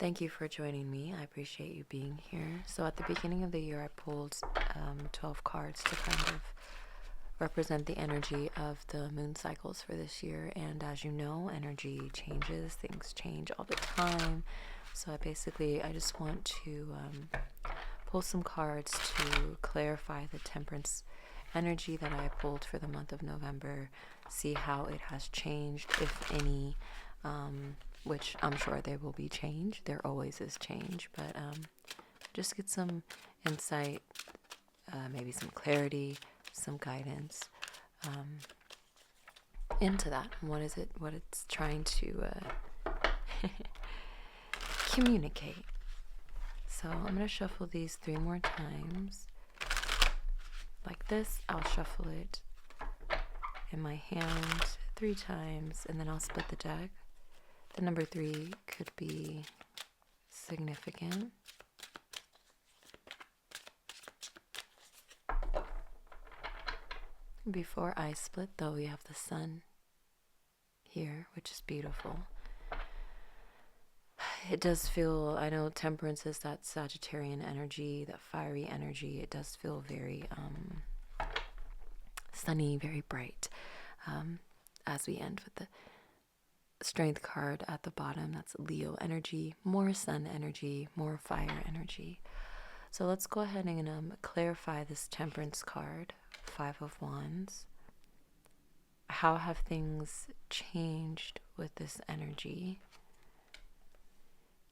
Thank you for joining me. I appreciate you being here. So at the beginning of the year, I pulled 12 cards to kind of represent the energy of the moon cycles for this year. And as you know, energy changes, things change all the time. So I just want to pull some cards to clarify the temperance energy that I pulled for the month of November, see how it has changed, if any, which I'm sure there will be change. There always is change, but just get some insight, maybe some clarity, some guidance into that. What it's trying to communicate. So I'm going to shuffle these 3 more times. Like this, I'll shuffle it in my hand 3 times, and then I'll split the deck. The number 3 could be significant. Before I split, though, we have the sun here, which is beautiful. It does feel, I know temperance is that Sagittarian energy, that fiery energy. It does feel very sunny, very bright. As we end with the strength card at the bottom, that's Leo energy, more sun energy, more fire energy. So let's go ahead and clarify this temperance card, 5 of Wands. How have things changed with this energy?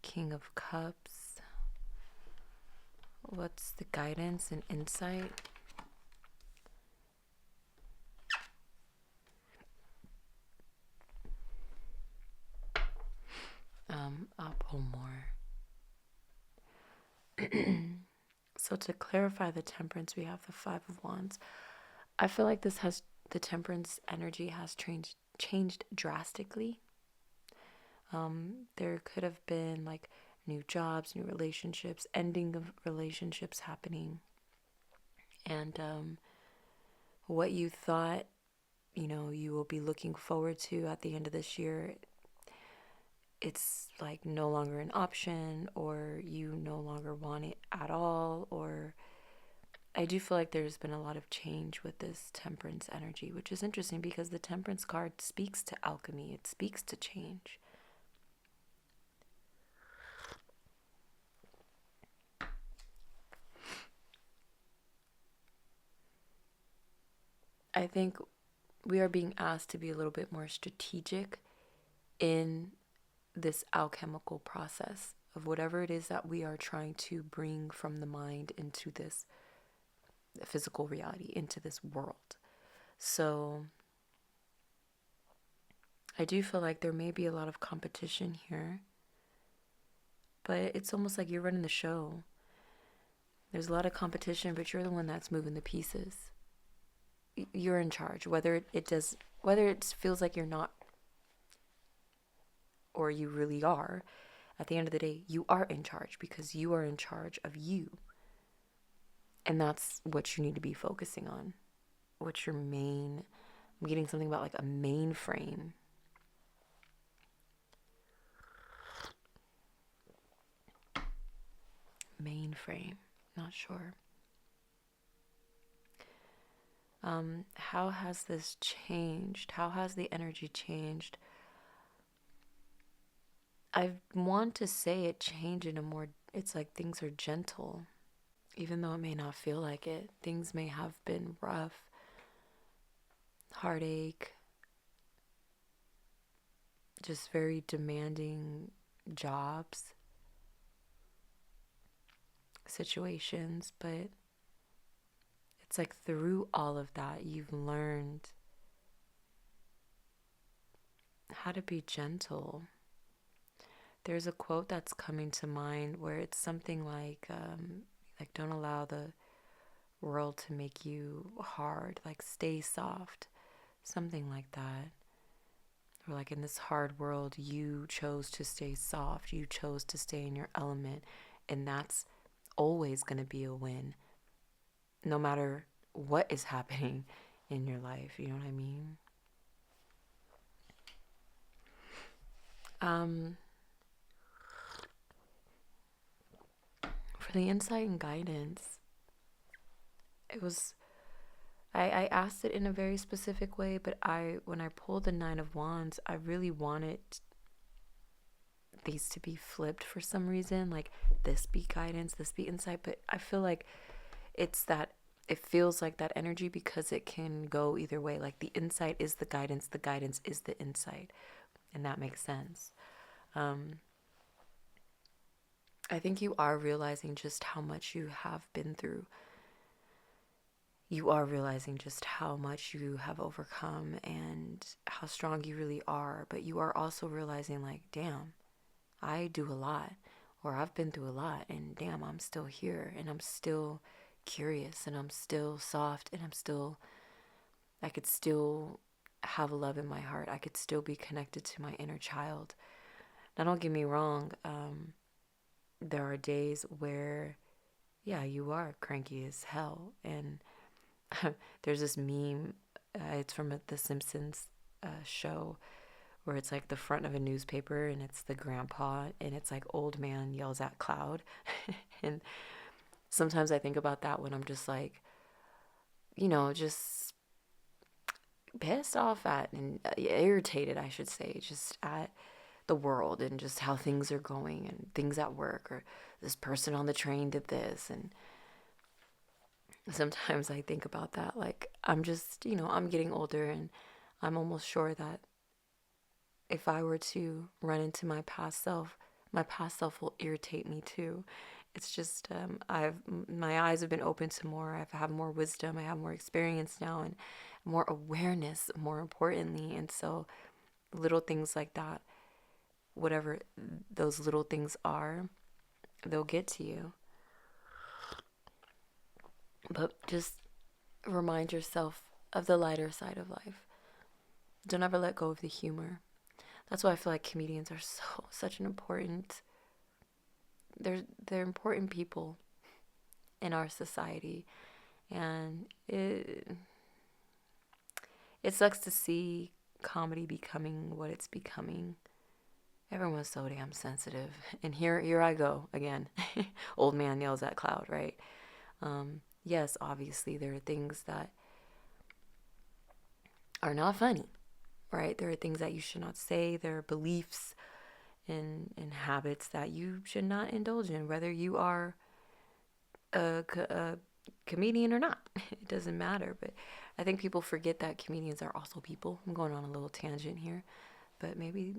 King of Cups. What's the guidance and insight? I'll pull more. So to clarify the temperance, we have the 5 of Wands. I feel like the temperance energy has changed drastically. There could have been like new jobs, new relationships, ending of relationships happening. And what you thought, you will be looking forward to at the end of this year, it's like no longer an option, or you no longer want it at all. Or I do feel like there's been a lot of change with this temperance energy, which is interesting because the temperance card speaks to alchemy. It speaks to change. I think we are being asked to be a little bit more strategic in this alchemical process of whatever it is that we are trying to bring from the mind into this physical reality, into this world. So I do feel like there may be a lot of competition here, but it's almost like you're running the show. There's a lot of competition, but you're the one that's moving the pieces. You're in charge, whether it feels like you're not or you really are. At the end of the day, you are in charge because you are in charge of you. And that's what you need to be focusing on. What's your main, I'm getting something about like a mainframe. Mainframe, not sure. How has this changed? How has the energy changed? I want to say it changed in a more, it's like things are gentle. Even though it may not feel like it, things may have been rough, heartache, just very demanding jobs, situations, but it's like through all of that, you've learned how to be gentle. There's a quote that's coming to mind where it's something like don't allow the world to make you hard, like stay soft, something like that. Or like in this hard world, you chose to stay soft, you chose to stay in your element, and that's always going to be a win, no matter what is happening in your life. You know what I mean? For the insight and guidance, it was, I asked it in a very specific way, but when I pulled the Nine of Wands, I really wanted these to be flipped for some reason, like this be guidance, this be insight, but I feel like it feels like that energy because it can go either way. Like the insight is the guidance is the insight, and that makes sense. I think you are realizing just how much you have been through. You are realizing just how much you have overcome and how strong you really are. But you are also realizing, like, damn, I do a lot, or I've been through a lot, and damn, I'm still here, and I'm still curious, and I'm still soft, and I could still have love in my heart. I could still be connected to my inner child. Now, don't get me wrong. There are days where, yeah, you are cranky as hell. And there's this meme, it's from the Simpsons show, where it's like the front of a newspaper and it's the grandpa and it's like old man yells at cloud. And sometimes I think about that when I'm just like, just pissed off at and irritated, I should say, just at the world and just how things are going and things at work, or this person on the train did this. And sometimes I think about that, like, I'm just, I'm getting older, and I'm almost sure that if I were to run into my past self will irritate me too. It's just, my eyes have been open to more. I have more wisdom. I have more experience now, and more awareness, more importantly. And so little things like that, whatever those little things are, they'll get to you. But just remind yourself of the lighter side of life. Don't ever let go of the humor. That's why I feel like comedians are such an important, they're important people in our society. And it sucks to see comedy becoming what it's becoming. Everyone's so damn sensitive. And here I go again. Old man yells at cloud, right? Yes, obviously there are things that are not funny, right? There are things that you should not say. There are beliefs and habits that you should not indulge in, whether you are a comedian or not. It doesn't matter. But I think people forget that comedians are also people. I'm going on a little tangent here, but maybe,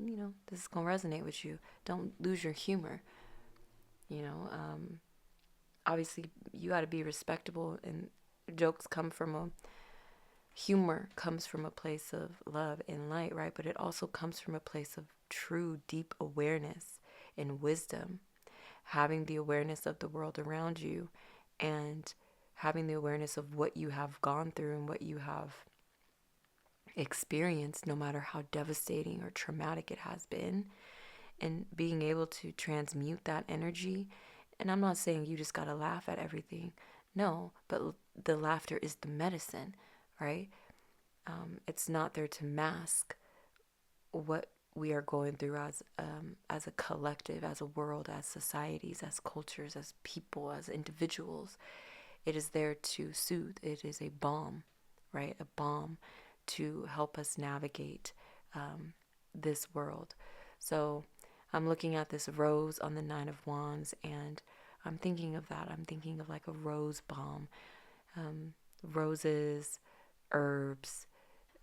this is going to resonate with you. Don't lose your humor. Obviously you got to be respectable, and humor comes from a place of love and light, right? But it also comes from a place of true, deep awareness and wisdom. Having the awareness of the world around you, and having the awareness of what you have gone through and what you have experienced, no matter how devastating or traumatic it has been, and being able to transmute that energy. And I'm not saying you just gotta laugh at everything. No, but the laughter is the medicine, right? It's not there to mask what we are going through as a collective, as a world, as societies, as cultures, as people, as individuals. It is there to soothe. It is a balm, right? A balm to help us navigate this world. So I'm looking at this rose on the Nine of Wands, and I'm thinking of that. I'm thinking of like a rose balm. Roses, herbs,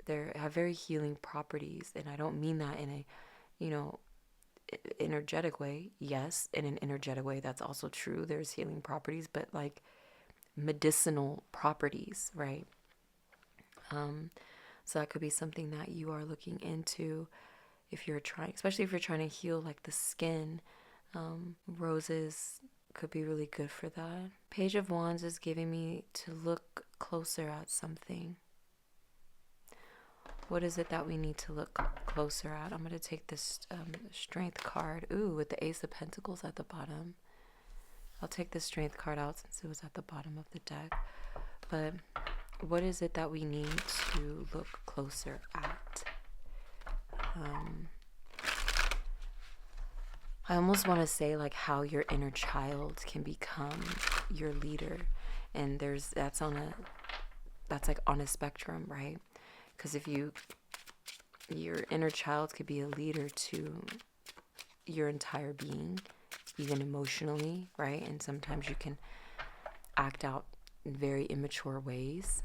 they have very healing properties. And I don't mean that in a, energetic way. Yes, in an energetic way, that's also true. There's healing properties, but like medicinal properties, right? So that could be something that you are looking into if you're trying, especially if you're trying to heal like the skin. Roses could be really good for that. Page of Wands is giving me to look closer at something. What is it that we need to look closer at? I'm going to take this Strength card. Ooh, with the Ace of Pentacles at the bottom. I'll take the Strength card out since it was at the bottom of the deck. But what is it that we need to look closer at? I almost want to say like how your inner child can become your leader. And that's like on a spectrum, right? Because if your inner child could be a leader to your entire being, even emotionally, right? And sometimes you can act out in very immature ways.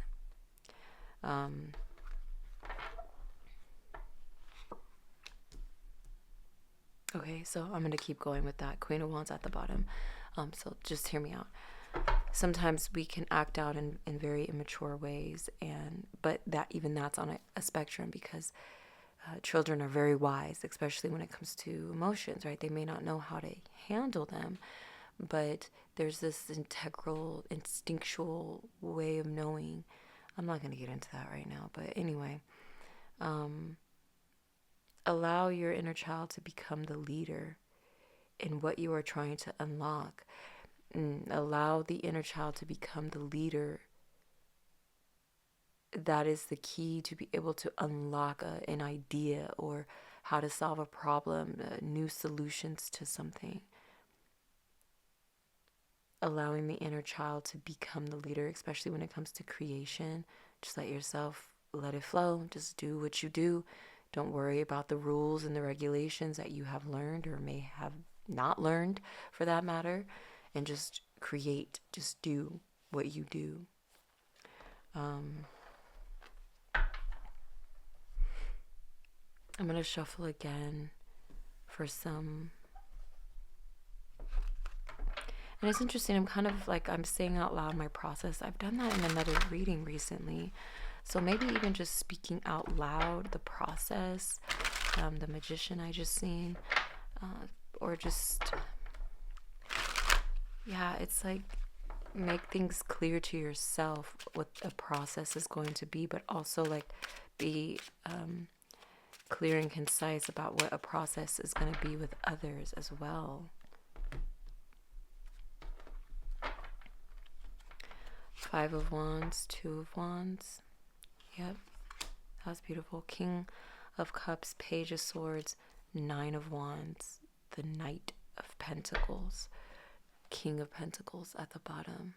Okay, so I'm going to keep going with that. Queen of Wands at the bottom. So just hear me out. Sometimes we can act out in very immature ways, but that's on a spectrum, because children are very wise, especially when it comes to emotions, right? They may not know how to handle them, but there's this instinctual way of knowing. I'm not going to get into that right now, but anyway, allow your inner child to become the leader in what you are trying to unlock. Allow the inner child to become the leader. That is the key to be able to unlock an idea or how to solve a problem, new solutions to something. Allowing the inner child to become the leader, especially when it comes to creation. Just let it flow. Just do what you do. Don't worry about the rules and the regulations that you have learned or may have not learned, for that matter. And just create. Just do what you do. I'm going to shuffle again for some. And it's interesting, I'm saying out loud my process. I've done that in another reading recently. So maybe even just speaking out loud the process, the magician I just seen, or just, it's like make things clear to yourself what the process is going to be, but also like be clear and concise about what a process is going to be with others as well. Five of Wands, Two of Wands. Yep, that was beautiful. King of Cups, Page of Swords, Nine of Wands, the Knight of Pentacles, King of Pentacles at the bottom.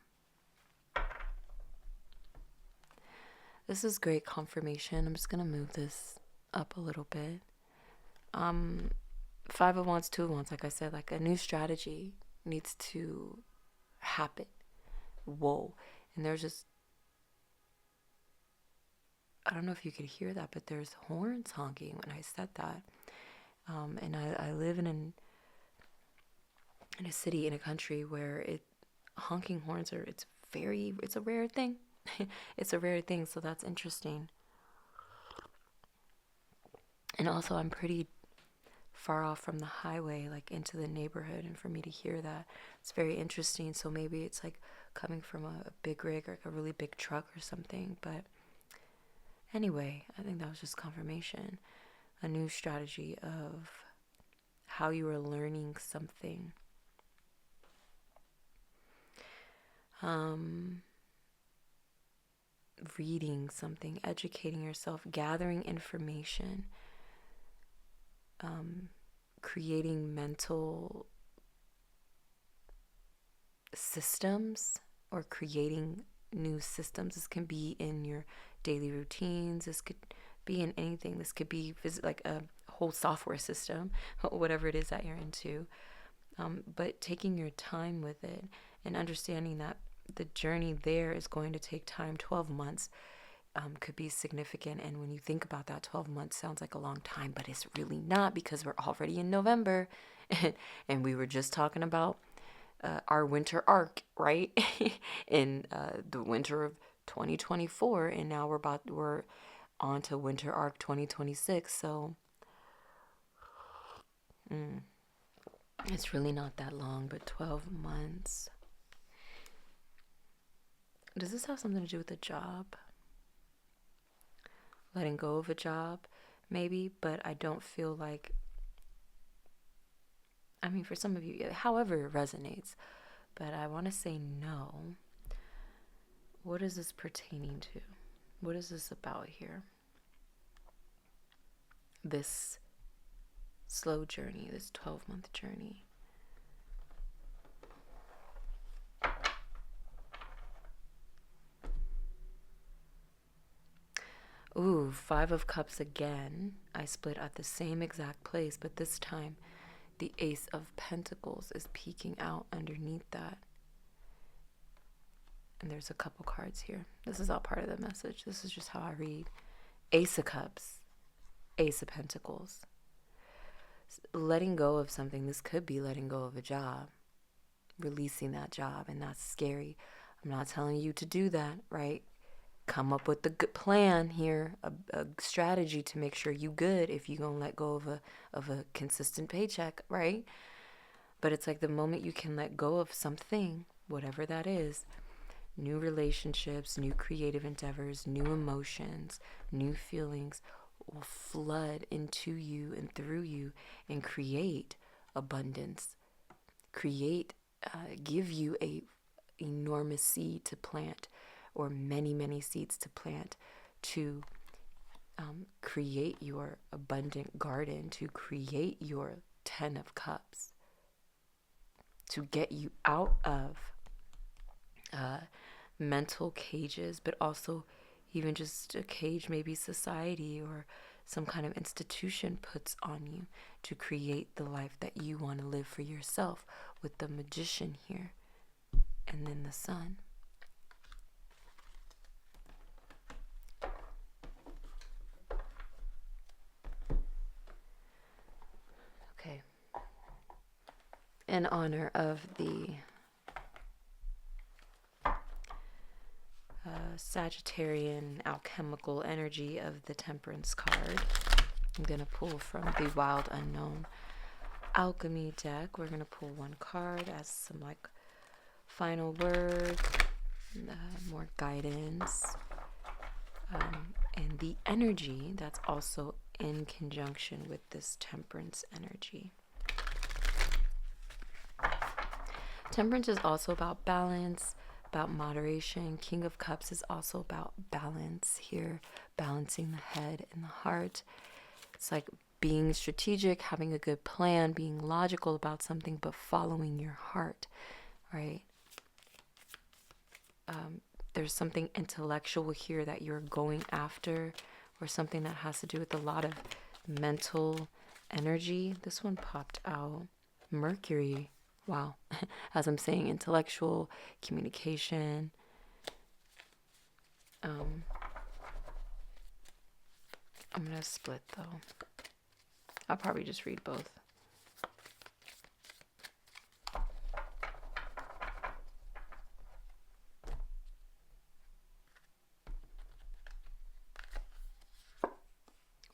This is great confirmation. I'm just going to move this up a little bit. Five of Wands, Two of Wands, like I said, like a new strategy needs to happen. Whoa. And there's just, I don't know if you could hear that, but there's horns honking when I said that. And I live in a city, in a country where honking horns it's a rare thing. It's a rare thing, so that's interesting. And also I'm pretty far off from the highway, like into the neighborhood, and for me to hear that, it's very interesting. So maybe it's like coming from a big rig or like a really big truck or something. But anyway, I think that was just confirmation. A new strategy of how you are learning something. Reading something, educating yourself, gathering information, creating mental systems or creating new systems. This can be in your daily routines. This could be in anything. This could be like a whole software system, whatever it is that you're into. But taking your time with it and understanding that the journey there is going to take time. 12 months could be significant. And when you think about that, 12 months sounds like a long time, but it's really not, because we're already in November and we were just talking about our winter arc, right? in the winter of 2024, and now we're on to winter arc 2026. So it's really not that long, but 12 months. Does this have something to do with a job? Letting go of a job, maybe, but I don't feel like, I mean, for some of you, however it resonates, but I want to say no. What is this pertaining to? What is this about here? This slow journey, this 12-month journey. Ooh, Five of Cups again. I split at the same exact place, but this time the Ace of Pentacles is peeking out underneath that. And there's a couple cards here. This is all part of the message. This is just how I read. Ace of Cups, Ace of Pentacles. Letting go of something. This could be letting go of a job, releasing that job, and that's scary. I'm not telling you to do that, right? Come up with a good plan here, a strategy to make sure you good if you're gonna let go of a consistent paycheck, right? But it's like the moment you can let go of something, whatever that is, new relationships, new creative endeavors, new emotions, new feelings will flood into you and through you and create abundance, give you a enormous seed to plant, or many, many seeds to plant, to create your abundant garden, to create your 10 of Cups, to get you out of mental cages, but also even just a cage maybe society or some kind of institution puts on you, to create the life that you want to live for yourself, with the Magician here and then the Sun. Okay. In honor of the Sagittarian alchemical energy of the Temperance card, I'm going to pull from the Wild Unknown Alchemy deck. We're going to pull one card as some like final words, more guidance, and the energy that's also in conjunction with this Temperance energy. Temperance is also about balance, about moderation. King of Cups is also about balance here, balancing the head and the heart. It's like being strategic, having a good plan, being logical about something, but following your heart, right? There's something intellectual here that you're going after, or something that has to do with a lot of mental energy. This one popped out. Mercury. Wow. As I'm saying, intellectual, communication. I'm going to split though. I'll probably just read both.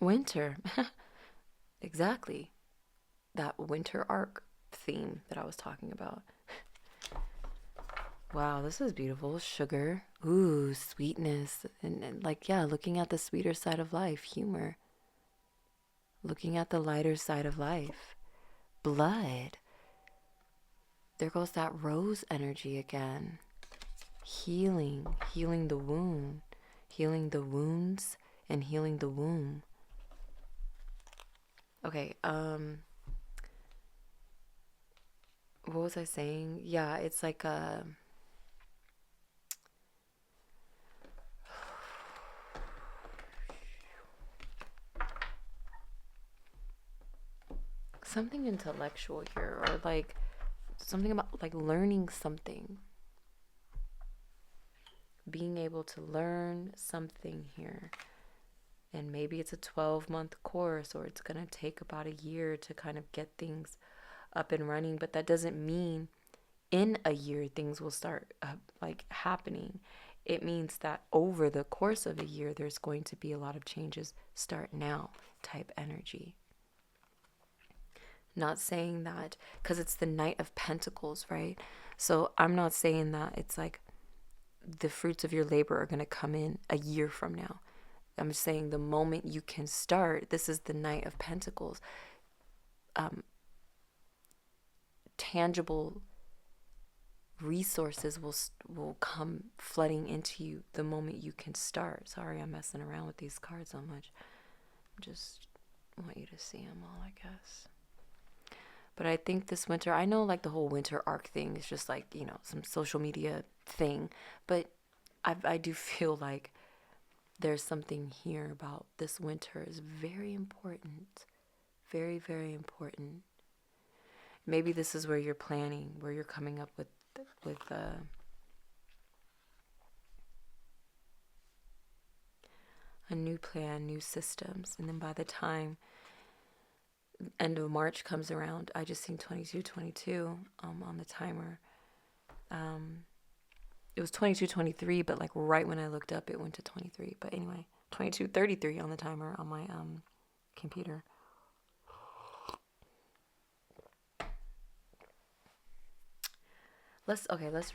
Winter. Exactly. That winter arc theme that I was talking about. Wow, this is beautiful. Sugar. Ooh, sweetness. And like, yeah, looking at the sweeter side of life. Humor. Looking at the lighter side of life. Blood. There goes that rose energy again. Healing. Healing the wound. Healing the wounds and healing the womb. Okay, what was I saying? Yeah, it's like a something intellectual here, or like something about like learning something, being able to learn something here. And maybe it's a 12-month course, or it's going to take about a year to kind of get things up and running. But that doesn't mean in a year things will start like happening. It means that over the course of a year, there's going to be a lot of changes. Start now type energy. Not saying that, because it's the Knight of Pentacles, right? So I'm not saying that it's like the fruits of your labor are going to come in a year from now. I'm saying the moment you can start, this is the Knight of Pentacles. Tangible resources will come flooding into you the moment you can start. Sorry, I'm messing around with these cards so much. Just want you to see them all, I guess. But I think this winter, I know like the whole winter arc thing is just like, you know, some social media thing. But I do feel like there's something here about this winter is very important. Very, very important. Maybe this is where you're planning, where you're coming up with a new plan, new systems. And then by the time end of March comes around, I just seen 2222 on the timer. It was 2223, but like right when I looked up, it went to 23. But anyway, 2233 on the timer on my computer. Let's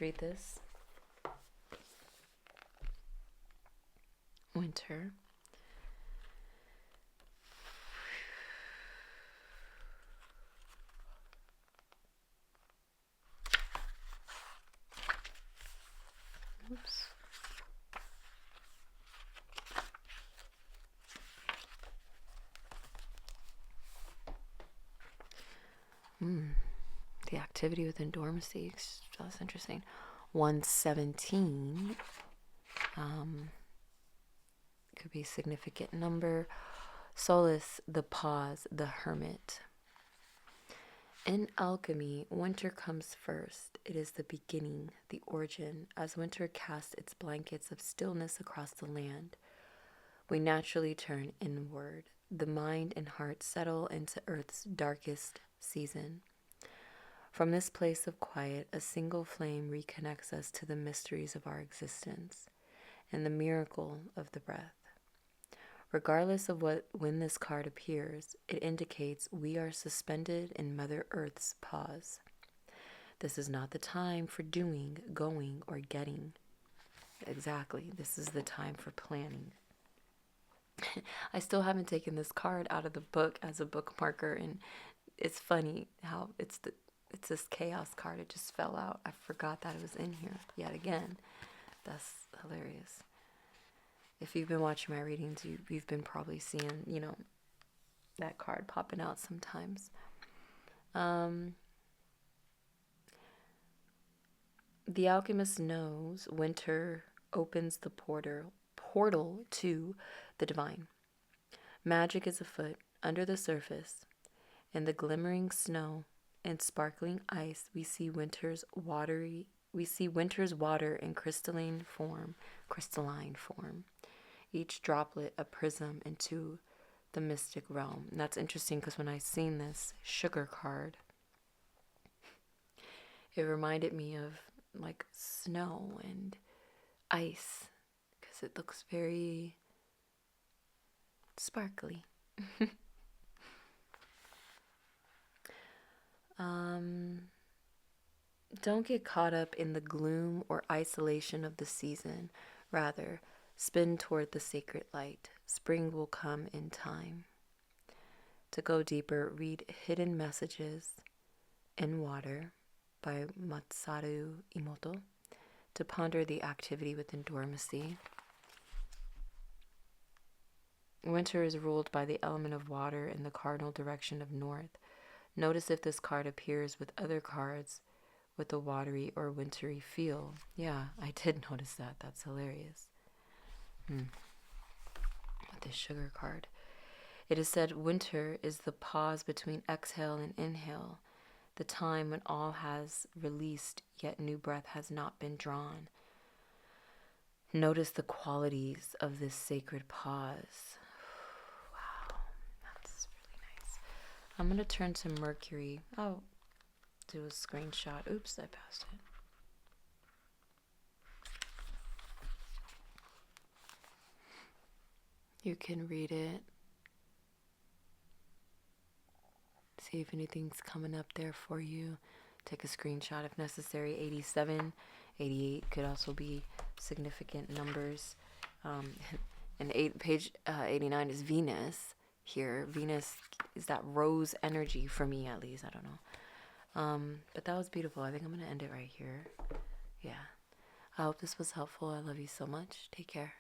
read this. Winter. Oops. The activity within dormancy. That's interesting. 117 could be a significant number. Solace, the pause, the hermit. In alchemy, winter comes first. It is the beginning, the origin. As winter casts its blankets of stillness across the land, we naturally turn inward. The mind and heart settle into Earth's darkest season. From this place of quiet, a single flame reconnects us to the mysteries of our existence and the miracle of the breath. Regardless of when this card appears, it indicates we are suspended in Mother Earth's pause. This is not the time for doing, going, or getting. Exactly, this is the time for planning. I still haven't taken this card out of the book as a bookmarker, and it's funny how it's this chaos card. It just fell out. I forgot that it was in here yet again. That's hilarious. If you've been watching my readings, you've been probably seeing, you know, that card popping out sometimes. The alchemist knows winter opens the portal to the divine. Magic is afoot under the surface. In the glimmering snow and sparkling ice, we see winter's water in crystalline form. Each droplet a prism into the mystic realm. And that's interesting because when I seen this sugar card, it reminded me of like snow and ice because it looks very sparkly. Don't get caught up in the gloom or isolation of the season. Rather, spin toward the sacred light. Spring will come in time. To go deeper, read Hidden Messages in Water by Masaru Emoto to ponder the activity within dormancy. Winter is ruled by the element of water in the cardinal direction of north. Notice if this card appears with other cards with a watery or wintry feel. Yeah, I did notice that. That's hilarious. With this sugar card. It is said winter is the pause between exhale and inhale, the time when all has released, yet new breath has not been drawn. Notice the qualities of this sacred pause. Wow, that's really nice. I'm going to turn to Mercury. I'll do a screenshot. Oops, I passed it. You can read it. See if anything's coming up there for you. Take a screenshot if necessary. 87, 88 could also be significant numbers. And page 89 is Venus here. Venus is that rose energy for me, at least. I don't know. But that was beautiful. I think I'm going to end it right here. Yeah. I hope this was helpful. I love you so much. Take care.